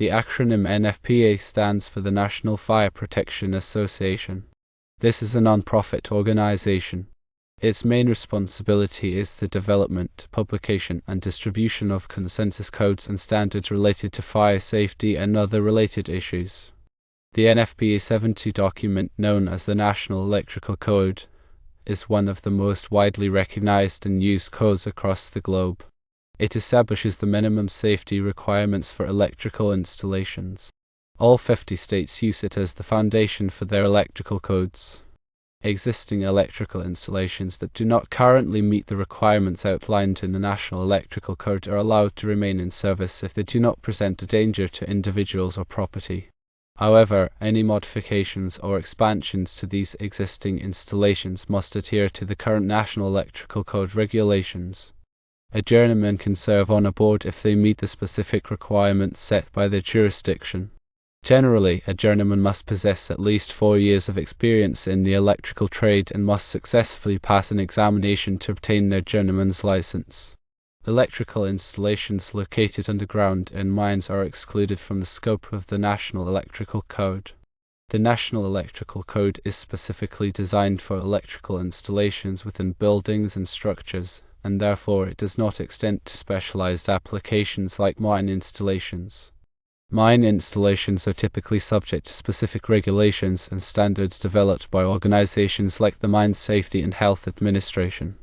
The acronym NFPA stands for the National Fire Protection Association. This is a non-profit organization. Its main responsibility is the development, publication, and distribution of consensus codes and standards related to fire safety and other related issues. The NFPA 70 document, known as the National Electrical Code, is one of the most widely recognized and used codes across the globe. It establishes the minimum safety requirements for electrical installations. All 50 states use it as the foundation for their electrical codes. Existing electrical installations that do not currently meet the requirements outlined in the National Electrical Code are allowed to remain in service if they do not present a danger to individuals or property. However, any modifications or expansions to these existing installations must adhere to the current National Electrical Code regulations. A journeyman can serve on a board if they meet the specific requirements set by their jurisdiction. Generally, a journeyman must possess at least 4 years of experience in the electrical trade and must successfully pass an examination to obtain their journeyman's license. Electrical installations located underground in mines are excluded from the scope of the National Electrical Code. The National Electrical Code is specifically designed for electrical installations within buildings and structures, and therefore it does not extend to specialized applications like mine installations. Mine installations are typically subject to specific regulations and standards developed by organizations like the Mine Safety and Health Administration.